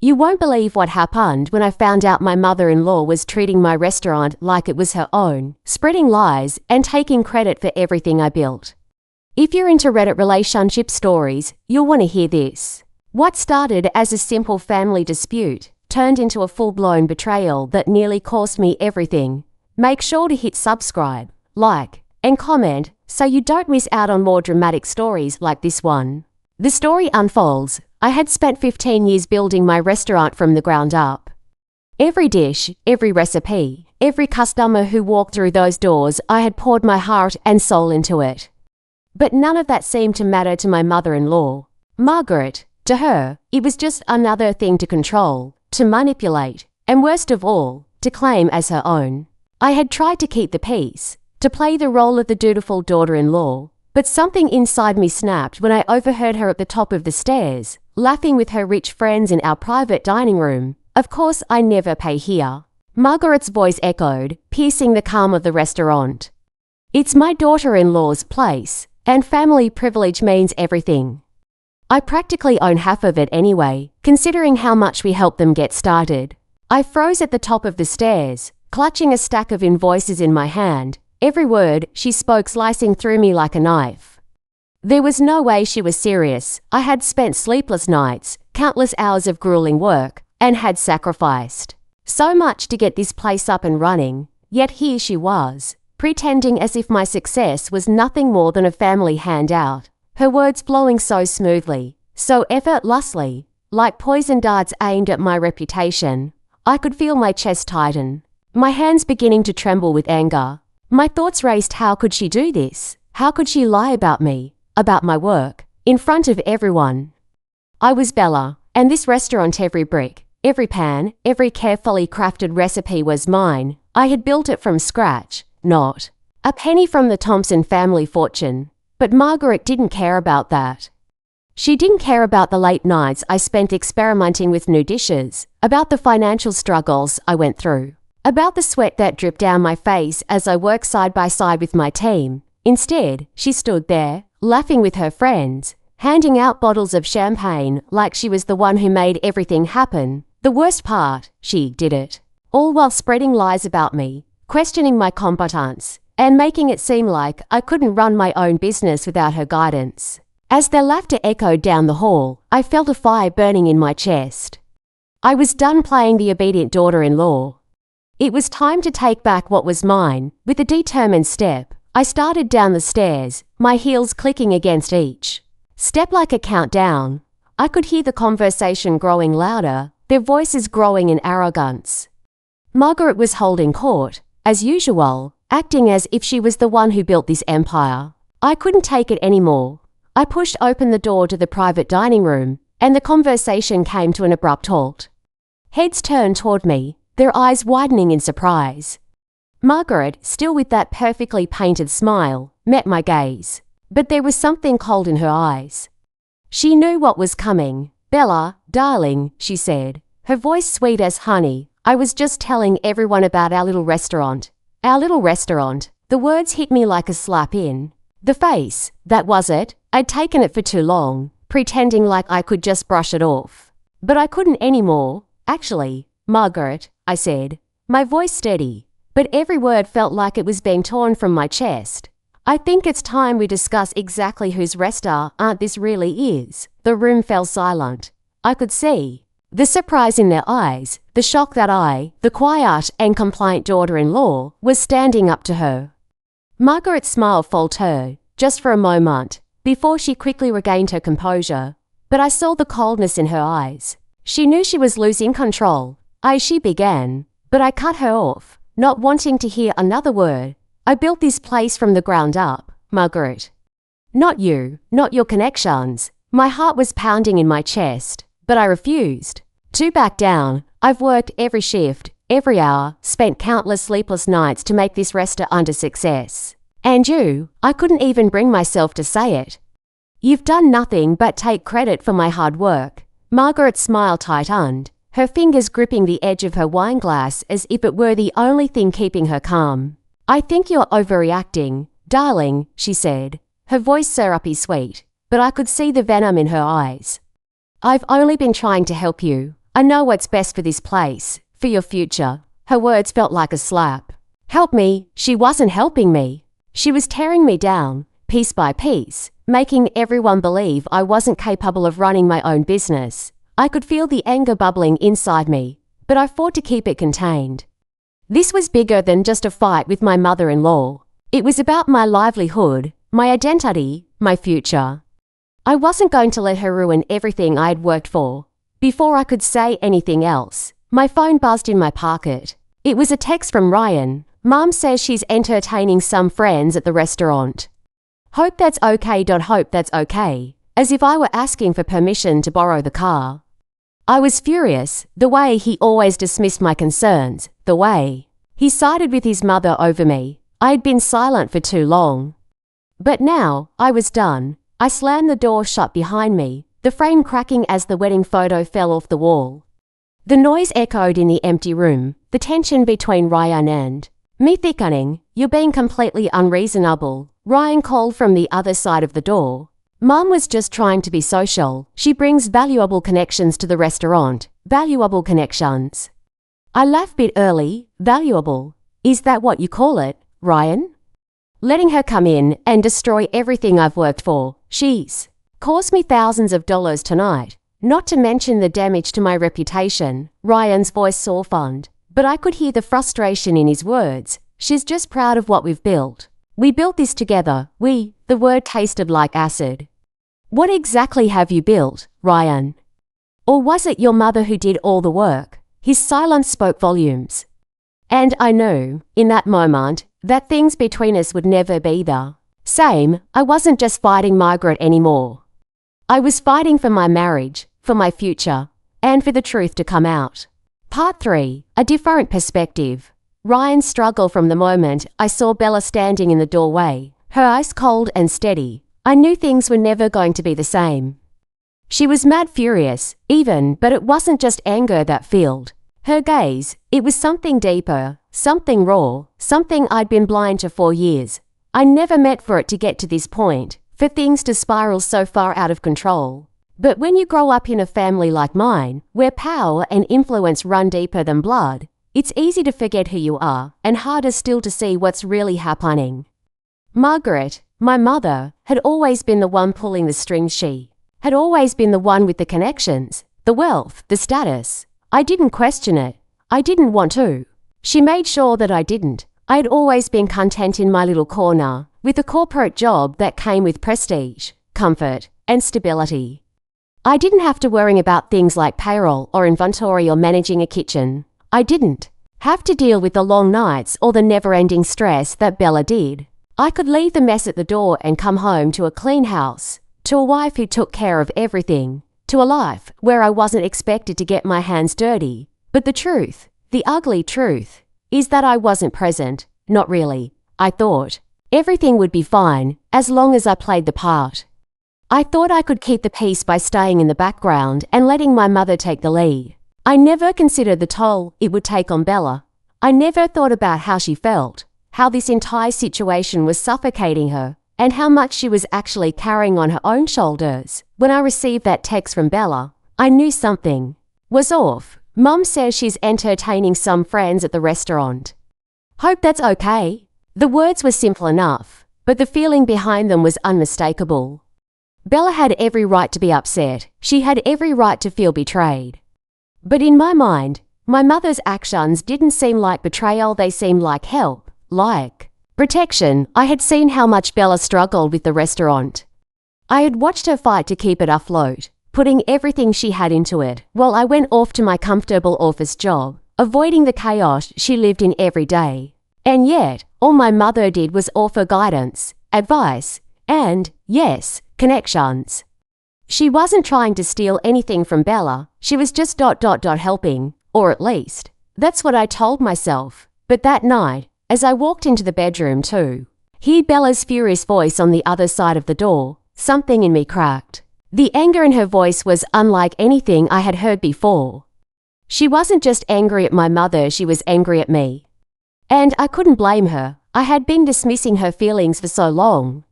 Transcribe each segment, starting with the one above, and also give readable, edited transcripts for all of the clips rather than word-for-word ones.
You won't believe what happened when I found out my mother-in-law was treating my restaurant like it was her own, spreading lies and taking credit for everything I built. If you're into Reddit relationship stories, you'll want to hear this. What started as a simple family dispute turned into a full-blown betrayal that nearly cost me everything. Make sure to hit subscribe, like, and comment so you don't miss out on more dramatic stories like this one. The story unfolds. I had spent 15 years building my restaurant from the ground up. Every dish, every recipe, every customer who walked through those doors, I had poured my heart and soul into it. But none of that seemed to matter to my mother-in-law, Margaret. To her, it was just another thing to control, to manipulate, and worst of all, to claim as her own. I had tried to keep the peace, to play the role of the dutiful daughter-in-law, but something inside me snapped when I overheard her at the top of the stairs, laughing with her rich friends in our private dining room. Of course, I never pay here. Margaret's voice echoed, piercing the calm of the restaurant. It's my daughter-in-law's place, and family privilege means everything. I practically own half of it anyway, considering how much we helped them get started. I froze at the top of the stairs, clutching a stack of invoices in my hand, every word she spoke slicing through me like a knife. There was no way she was serious. I had spent sleepless nights, countless hours of grueling work, and had sacrificed so much to get this place up and running, yet here she was, pretending as if my success was nothing more than a family handout. Her words flowing so smoothly, so effortlessly, like poison darts aimed at my reputation. I could feel my chest tighten, my hands beginning to tremble with anger. My thoughts raced. How could she do this? How could she lie about me, about my work, in front of everyone? I was Bella, and this restaurant, every brick, every pan, every carefully crafted recipe was mine. I had built it from scratch, not a penny from the Thompson family fortune. But Margaret didn't care about that. She didn't care about the late nights I spent experimenting with new dishes, about the financial struggles I went through, about the sweat that dripped down my face as I worked side by side with my team. Instead, she stood there, laughing with her friends, handing out bottles of champagne like she was the one who made everything happen. The worst part, she did it, all while spreading lies about me, questioning my competence, and making it seem like I couldn't run my own business without her guidance. As their laughter echoed down the hall, I felt a fire burning in my chest. I was done playing the obedient daughter-in-law. It was time to take back what was mine. With a determined step, I started down the stairs, my heels clicking against each step like a countdown. I could hear the conversation growing louder, their voices growing in arrogance. Margaret was holding court, as usual, acting as if she was the one who built this empire. I couldn't take it anymore. I pushed open the door to the private dining room, and the conversation came to an abrupt halt. Heads turned toward me, their eyes widening in surprise. Margaret, still with that perfectly painted smile, met my gaze, but there was something cold in her eyes. She knew what was coming. "Bella, darling," she said, her voice sweet as honey, "I was just telling everyone about our little restaurant. Our little restaurant." The words hit me like a slap in the face. That was it. I'd taken it for too long, pretending like I could just brush it off. But I couldn't anymore. "Actually, Margaret," I said, my voice steady, but every word felt like it was being torn from my chest. "I think it's time we discuss exactly whose restaurant this really is." The room fell silent. I could see the surprise in their eyes, the shock that I, the quiet and compliant daughter-in-law, was standing up to her. Margaret's smile faltered, just for a moment, before she quickly regained her composure. But I saw the coldness in her eyes. She knew she was losing control. She began, but I cut her off, not wanting to hear another word. "I built this place from the ground up, Margaret. Not you, not your connections." My heart was pounding in my chest, but I refused to back down. "I've worked every shift, every hour, spent countless sleepless nights to make this restaurant a success. And you," I couldn't even bring myself to say it, "you've done nothing but take credit for my hard work." Margaret's smile tightened, her fingers gripping the edge of her wine glass as if it were the only thing keeping her calm. "I think you're overreacting, darling," she said, her voice syrupy sweet, but I could see the venom in her eyes. "I've only been trying to help you. I know what's best for this place, for your future. Her words felt like a slap. Help me. She wasn't helping me. She was tearing me down, piece by piece, making everyone believe I wasn't capable of running my own business. I could feel the anger bubbling inside me, but I fought to keep it contained. This was bigger than just a fight with my mother-in-law. It was about my livelihood, my identity, my future. I wasn't going to let her ruin everything I had worked for. Before I could say anything else, my phone buzzed in my pocket. It was a text from Ryan. Mom says she's entertaining some friends at the restaurant. Hope that's okay. Hope that's okay. As if I were asking for permission to borrow the car. I was furious, the way he always dismissed my concerns, the way he sided with his mother over me. I had been silent for too long. But now, I was done. I slammed the door shut behind me, the frame cracking as the wedding photo fell off the wall. The noise echoed in the empty room, the tension between Ryan and me thickening. You're being completely unreasonable, Ryan called from the other side of the door. Mum was just trying to be social. She brings valuable connections to the restaurant. Valuable connections. I laughed a bit early. Valuable. Is that what you call it, Ryan? Letting her come in and destroy everything I've worked for. She's cost me thousands of dollars tonight. Not to mention the damage to my reputation. Ryan's voice softened, but I could hear the frustration in his words. She's just proud of what we've built. We built this together. The word tasted like acid. What exactly have you built, Ryan? Or was it your mother who did all the work? His silence spoke volumes. And I knew, in that moment, that things between us would never be the same. I wasn't just fighting Margaret anymore. I was fighting for my marriage, for my future, and for the truth to come out. Part 3. A different perspective. Ryan struggled from the moment I saw Bella standing in the doorway, her eyes cold and steady. I knew things were never going to be the same. She was mad furious, even, but it wasn't just anger that filled her gaze. It was something deeper, something raw, something I'd been blind to for years. I never meant for it to get to this point, for things to spiral so far out of control. But when you grow up in a family like mine, where power and influence run deeper than blood, it's easy to forget who you are, and harder still to see what's really happening. Margaret, my mother, had always been the one pulling the strings. She had always been the one with the connections, the wealth, the status. I didn't question it. I didn't want to. She made sure that I didn't. I had always been content in my little corner, with a corporate job that came with prestige, comfort, and stability. I didn't have to worry about things like payroll or inventory or managing a kitchen. I didn't have to deal with the long nights or the never-ending stress that Bella did. I could leave the mess at the door and come home to a clean house, to a wife who took care of everything, to a life where I wasn't expected to get my hands dirty. But the truth, the ugly truth, is that I wasn't present. Not really. I thought everything would be fine as long as I played the part. I thought I could keep the peace by staying in the background and letting my mother take the lead. I never considered the toll it would take on Bella. I never thought about how she felt, how this entire situation was suffocating her, and how much she was actually carrying on her own shoulders. When I received that text from Bella, I knew something was off. Mum says she's entertaining some friends at the restaurant. Hope that's okay. The words were simple enough, but the feeling behind them was unmistakable. Bella had every right to be upset. She had every right to feel betrayed. But in my mind, my mother's actions didn't seem like betrayal. They seemed like help, like protection. I had seen how much Bella struggled with the restaurant. I had watched her fight to keep it afloat, putting everything she had into it, while I went off to my comfortable office job, avoiding the chaos she lived in every day. And yet, all my mother did was offer guidance, advice, and, yes, connections. She wasn't trying to steal anything from Bella. She was just helping, or at least, that's what I told myself. But that night, as I walked into the bedroom to hear Bella's furious voice on the other side of the door, something in me cracked. The anger in her voice was unlike anything I had heard before. She wasn't just angry at my mother, she was angry at me. And I couldn't blame her. I had been dismissing her feelings for so long.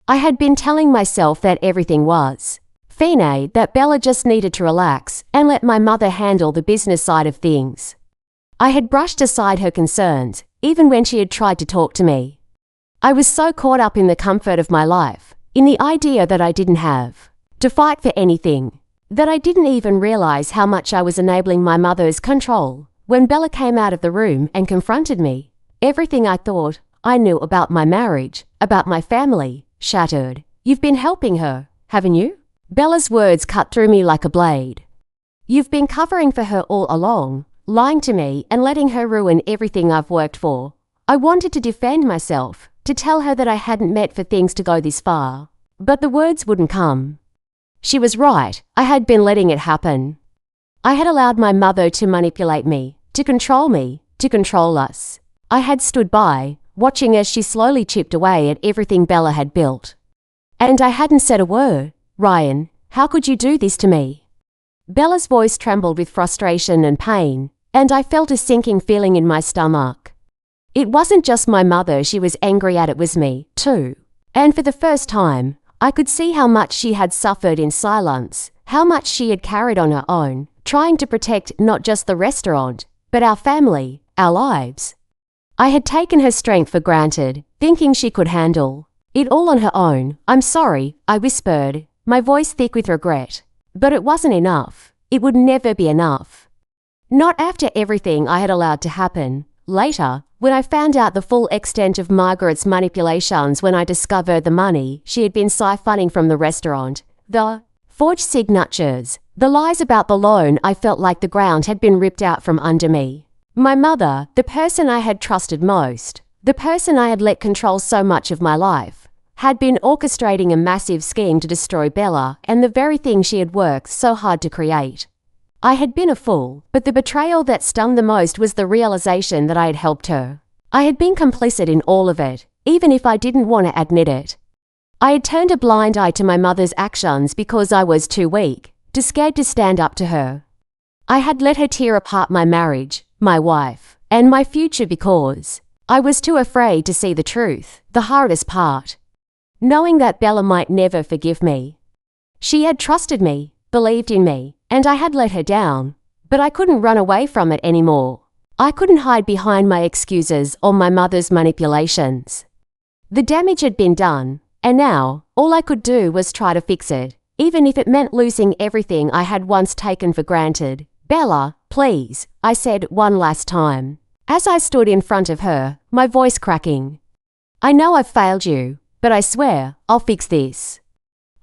I had been telling myself that everything was Fine that Bella just needed to relax and let my mother handle the business side of things. I had brushed aside her concerns, even when she had tried to talk to me. I was so caught up in the comfort of my life, in the idea that I didn't have to fight for anything, that I didn't even realize how much I was enabling my mother's control. When Bella came out of the room and confronted me, everything I thought I knew about my marriage, about my family, shattered. "You've been helping her, haven't you?" Bella's words cut through me like a blade. "You've been covering for her all along, lying to me and letting her ruin everything I've worked for." I wanted to defend myself, to tell her that I hadn't meant for things to go this far. But the words wouldn't come. She was right, I had been letting it happen. I had allowed my mother to manipulate me, to control us. I had stood by, watching as she slowly chipped away at everything Bella had built. And I hadn't said a word. "Ryan, how could you do this to me?" Bella's voice trembled with frustration and pain, and I felt a sinking feeling in my stomach. It wasn't just my mother she was angry at, it was me, too. And for the first time, I could see how much she had suffered in silence, how much she had carried on her own, trying to protect not just the restaurant, but our family, our lives. I had taken her strength for granted, thinking she could handle it all on her own. "I'm sorry," I whispered, my voice thick with regret. But it wasn't enough. It would never be enough. Not after everything I had allowed to happen. Later, when I found out the full extent of Margaret's manipulations, when I discovered the money she had been siphoning from the restaurant, the forged signatures, the lies about the loan, I felt like the ground had been ripped out from under me. My mother, the person I had trusted most, the person I had let control so much of my life, had been orchestrating a massive scheme to destroy Bella and the very thing she had worked so hard to create. I had been a fool, but the betrayal that stung the most was the realization that I had helped her. I had been complicit in all of it, even if I didn't want to admit it. I had turned a blind eye to my mother's actions because I was too weak, too scared to stand up to her. I had let her tear apart my marriage, my wife, and my future because I was too afraid to see the truth, the hardest part. Knowing that Bella might never forgive me. She had trusted me, believed in me, and I had let her down, but I couldn't run away from it anymore. I couldn't hide behind my excuses or my mother's manipulations. The damage had been done, and now all I could do was try to fix it, even if it meant losing everything I had once taken for granted. "Bella, please," I said one last time, as I stood in front of her, my voice cracking. "I know I've failed you, but I swear I'll fix this.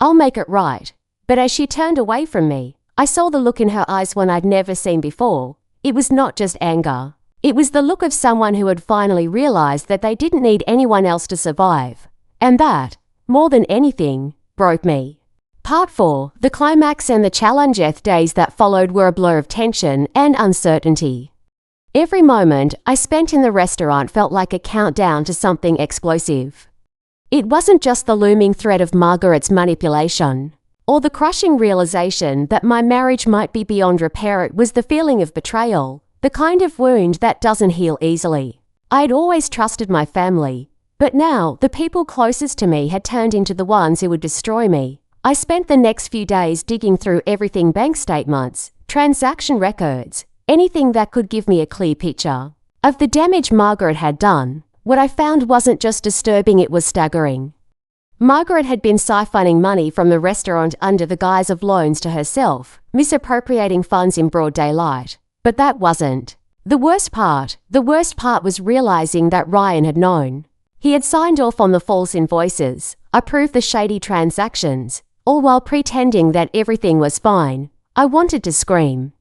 I'll make it right." But as she turned away from me, I saw the look in her eyes one I'd never seen before. It was not just anger. It was the look of someone who had finally realized that they didn't need anyone else to survive. And that, more than anything, broke me. Part 4, the climax and the challenge. Days that followed were a blur of tension and uncertainty. Every moment I spent in the restaurant felt like a countdown to something explosive. It wasn't just the looming threat of Margaret's manipulation, or the crushing realization that my marriage might be beyond repair. It was the feeling of betrayal, the kind of wound that doesn't heal easily. I had always trusted my family, but now the people closest to me had turned into the ones who would destroy me. I spent the next few days digging through everything: bank statements, transaction records, anything that could give me a clear picture of the damage Margaret had done. What I found wasn't just disturbing, it was staggering. Margaret had been siphoning money from the restaurant under the guise of loans to herself, misappropriating funds in broad daylight. But that wasn't the worst part. The worst part was realizing that Ryan had known. He had signed off on the false invoices, approved the shady transactions, all while pretending that everything was fine. I wanted to scream.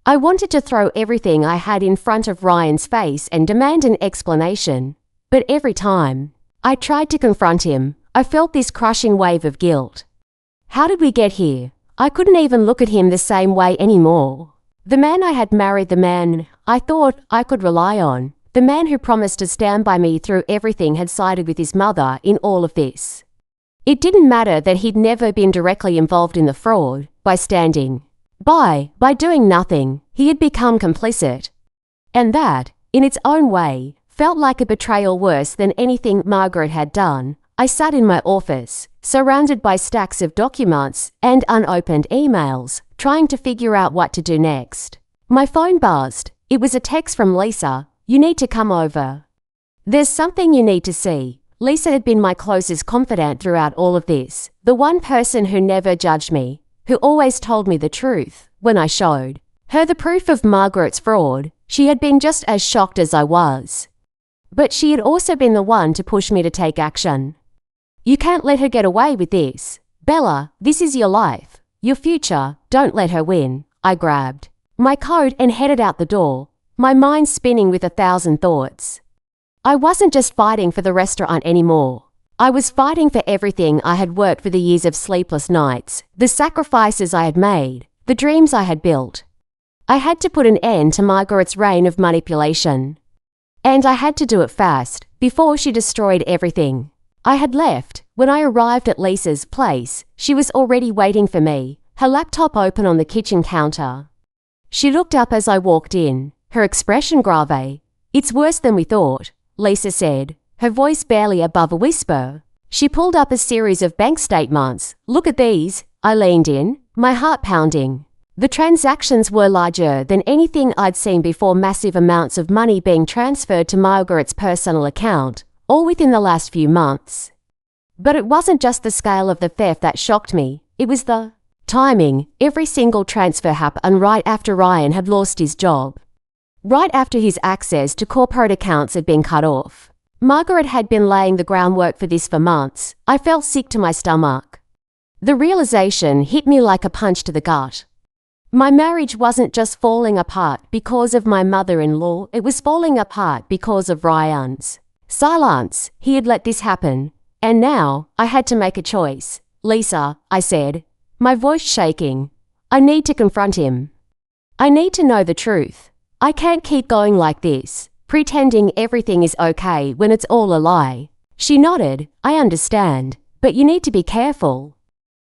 I wanted to throw everything I had in front of Ryan's face and demand an explanation. But every time I tried to confront him, I felt this crushing wave of guilt. How did we get here? I couldn't even look at him the same way anymore. The man I had married, the man I thought I could rely on, the man who promised to stand by me through everything, had sided with his mother in all of this. It didn't matter that he'd never been directly involved in the fraud. By standing by doing nothing, he had become complicit. And that, in its own way, felt like a betrayal worse than anything Margaret had done. I sat in my office, surrounded by stacks of documents and unopened emails, trying to figure out what to do next. My phone buzzed. It was a text from Lisa. "You need to come over. There's something you need to see." Lisa had been my closest confidant throughout all of this, the one person who never judged me, who always told me the truth. When I showed her the proof of Margaret's fraud, she had been just as shocked as I was. But she had also been the one to push me to take action. "You can't let her get away with this. Bella, this is your life, your future. Don't let her win." I grabbed my coat and headed out the door, my mind spinning with 1,000 thoughts. I wasn't just fighting for the restaurant anymore. I was fighting for everything I had worked for, the years of sleepless nights, the sacrifices I had made, the dreams I had built. I had to put an end to Margaret's reign of manipulation. And I had to do it fast, before she destroyed everything. I had left. When I arrived at Lisa's place, she was already waiting for me, her laptop open on the kitchen counter. She looked up as I walked in, her expression grave. "It's worse than we thought," Lisa said, her voice barely above a whisper. She pulled up a series of bank statements. "Look at these." I leaned in, my heart pounding. The transactions were larger than anything I'd seen before, massive amounts of money being transferred to Margaret's personal account, all within the last few months. But it wasn't just the scale of the theft that shocked me, it was the timing. Every single transfer happened right after Ryan had lost his job. Right after his access to corporate accounts had been cut off. Margaret had been laying the groundwork for this for months. I felt sick to my stomach. The realization hit me like a punch to the gut. My marriage wasn't just falling apart because of my mother-in-law, it was falling apart because of Ryan's silence. He had let this happen, and now I had to make a choice. "Lisa," I said, my voice shaking, "I need to confront him. I need to know the truth. I can't keep going like this, pretending everything is okay when it's all a lie." She nodded. "I understand, but you need to be careful.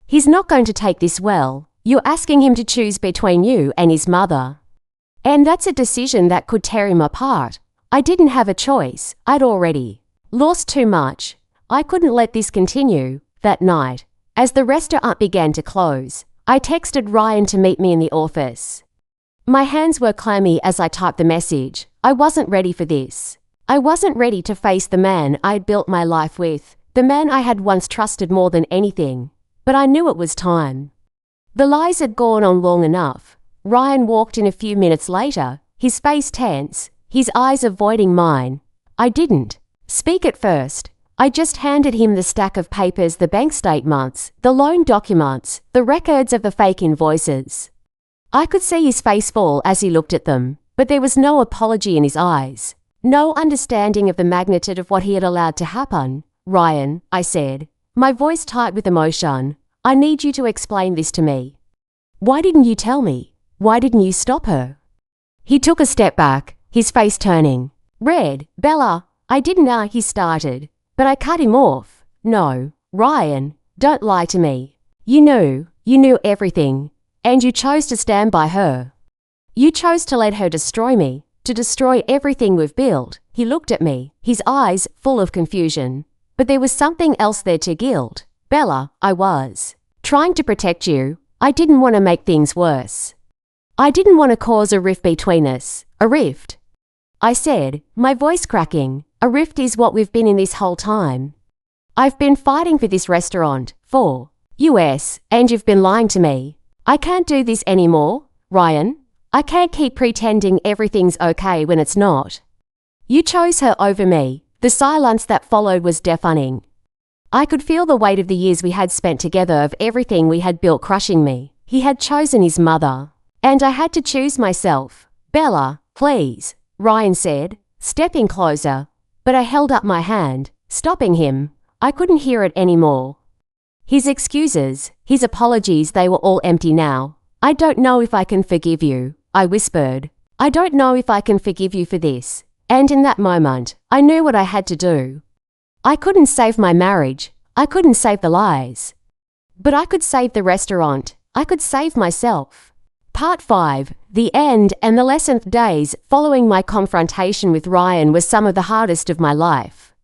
He's not going to take this well. You're asking him to choose between you and his mother. And that's a decision that could tear him apart." I didn't have a choice. I'd already lost too much. I couldn't let this continue. That night, as the restaurant began to close, I texted Ryan to meet me in the office. My hands were clammy as I typed the message. I wasn't ready for this. I wasn't ready to face the man I'd built my life with, the man I had once trusted more than anything. But I knew it was time. The lies had gone on long enough. Ryan walked in a few minutes later, his face tense, his eyes avoiding mine. I didn't speak at first. I just handed him the stack of papers, the bank statements, the loan documents, the records of the fake invoices. I could see his face fall as he looked at them, but there was no apology in his eyes, no understanding of the magnitude of what he had allowed to happen. "Ryan," I said, my voice tight with emotion, "I need you to explain this to me. Why didn't you tell me? Why didn't you stop her?" He took a step back, his face turning red. "Bella, I didn't know," he started, but I cut him off. "No, Ryan, don't lie to me. You knew everything, and you chose to stand by her. You chose to let her destroy me, to destroy everything we've built." He looked at me, his eyes full of confusion. But there was something else there too, guilt. "Bella, I was trying to protect you. I didn't want to make things worse. I didn't want to cause a rift between us." "A rift?" I said, my voice cracking. "A rift is what we've been in this whole time. I've been fighting for this restaurant, for US, and you've been lying to me. I can't do this anymore, Ryan. I can't keep pretending everything's okay when it's not. You chose her over me." The silence that followed was deafening. I could feel the weight of the years we had spent together, of everything we had built crushing me. He had chosen his mother, and I had to choose myself. "Bella, please," Ryan said, stepping closer, but I held up my hand, stopping him. I couldn't hear it anymore. His excuses, his apologies, they were all empty now. "I don't know if I can forgive you," I whispered. "I don't know if I can forgive you for this." And in that moment, I knew what I had to do. I couldn't save my marriage. I couldn't save the lies. But I could save the restaurant. I could save myself. Part 5. The end and the lessons. Days following my confrontation with Ryan were some of the hardest of my life.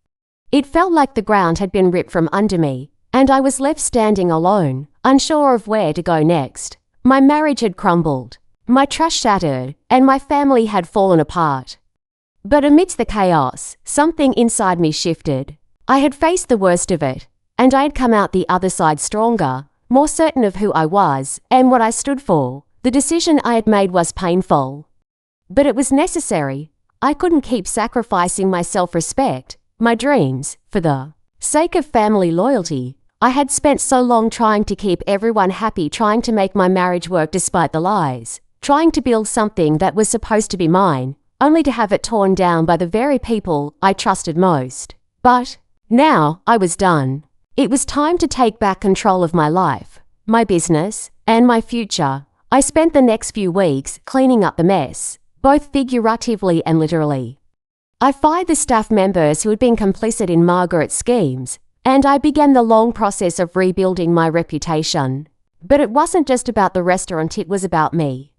It felt like the ground had been ripped from under me, and I was left standing alone, unsure of where to go next. My marriage had crumbled, my trust shattered, and my family had fallen apart. But amidst the chaos, something inside me shifted. I had faced the worst of it, and I had come out the other side stronger, more certain of who I was and what I stood for. The decision I had made was painful, but it was necessary. I couldn't keep sacrificing my self-respect, my dreams, for the sake of family loyalty. I had spent so long trying to keep everyone happy, trying to make my marriage work despite the lies, trying to build something that was supposed to be mine, only to have it torn down by the very people I trusted most. But now I was done. It was time to take back control of my life, my business, and my future. I spent the next few weeks cleaning up the mess, both figuratively and literally. I fired the staff members who had been complicit in Margaret's schemes, and I began the long process of rebuilding my reputation. But it wasn't just about the restaurant, it was about me.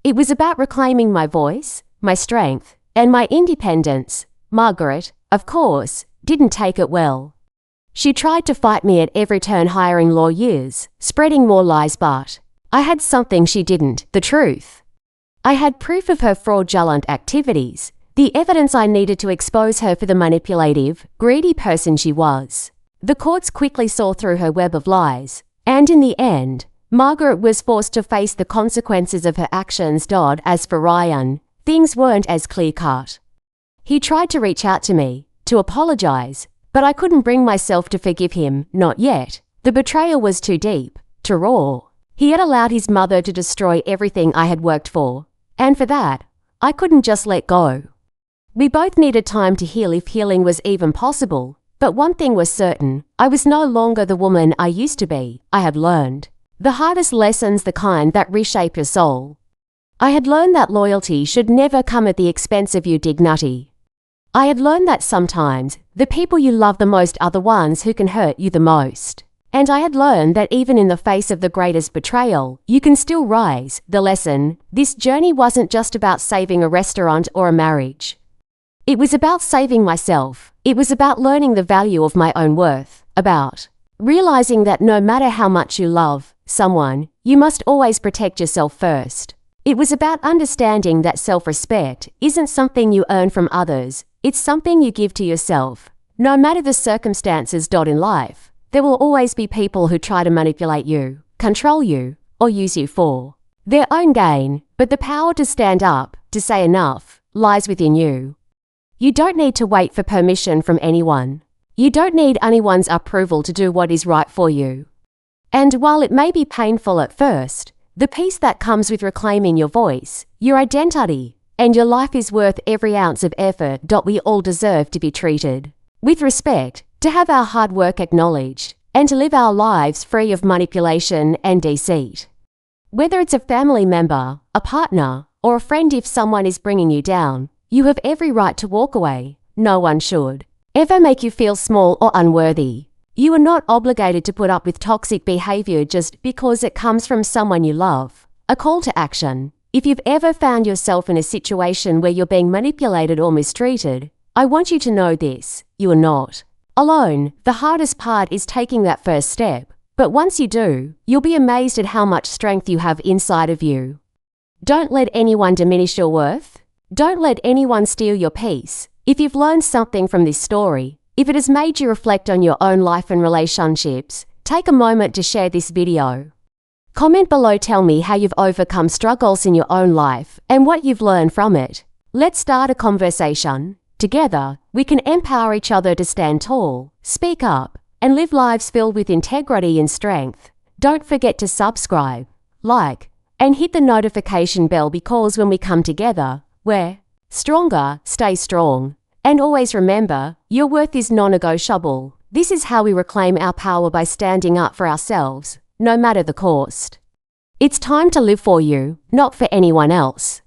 It was about reclaiming my voice, my strength, and my independence. Margaret, of course, didn't take it well. She tried to fight me at every turn, hiring lawyers, spreading more lies, but I had something she didn't: the truth. I had proof of her fraudulent activities, the evidence I needed to expose her for the manipulative, greedy person she was. The courts quickly saw through her web of lies, and in the end, Margaret was forced to face the consequences of her actions. As for Ryan, things weren't as clear-cut. He tried to reach out to me, to apologize, but I couldn't bring myself to forgive him, not yet. The betrayal was too deep, too raw. He had allowed his mother to destroy everything I had worked for, and for that, I couldn't just let go. We both needed time to heal, if healing was even possible, but one thing was certain: I was no longer the woman I used to be. I had learned the hardest lessons, the kind that reshape your soul. I had learned that loyalty should never come at the expense of your dignity. I had learned that sometimes the people you love the most are the ones who can hurt you the most. And I had learned that even in the face of the greatest betrayal, you can still rise. The lesson: this journey wasn't just about saving a restaurant or a marriage. It was about saving myself. It was about learning the value of my own worth, about realizing that no matter how much you love someone, you must always protect yourself first. It was about understanding that self-respect isn't something you earn from others, it's something you give to yourself. No matter the circumstances. In life, there will always be people who try to manipulate you, control you, or use you for their own gain, but the power to stand up, to say enough, lies within you. You don't need to wait for permission from anyone. You don't need anyone's approval to do what is right for you. And while it may be painful at first, the peace that comes with reclaiming your voice, your identity, and your life is worth every ounce of effort. We all deserve to be treated with respect, to have our hard work acknowledged, and to live our lives free of manipulation and deceit. Whether it's a family member, a partner, or a friend, if someone is bringing you down, you have every right to walk away. No one should ever make you feel small or unworthy. You are not obligated to put up with toxic behavior just because it comes from someone you love. A call to action: if you've ever found yourself in a situation where you're being manipulated or mistreated, I want you to know this: you are not alone. The hardest part is taking that first step, but once you do, you'll be amazed at how much strength you have inside of you. Don't let anyone diminish your worth. Don't let anyone steal your peace. If you've learned something from this story, if it has made you reflect on your own life and relationships, take a moment to share this video. Comment below, tell me how you've overcome struggles in your own life and what you've learned from it. Let's start a conversation. Together, we can empower each other to stand tall, speak up, and live lives filled with integrity and strength. Don't forget to subscribe, like, and hit the notification bell, because when we come together, we're stronger. Stay strong. And always remember, your worth is non-negotiable. This is how we reclaim our power, by standing up for ourselves, no matter the cost. It's time to live for you, not for anyone else.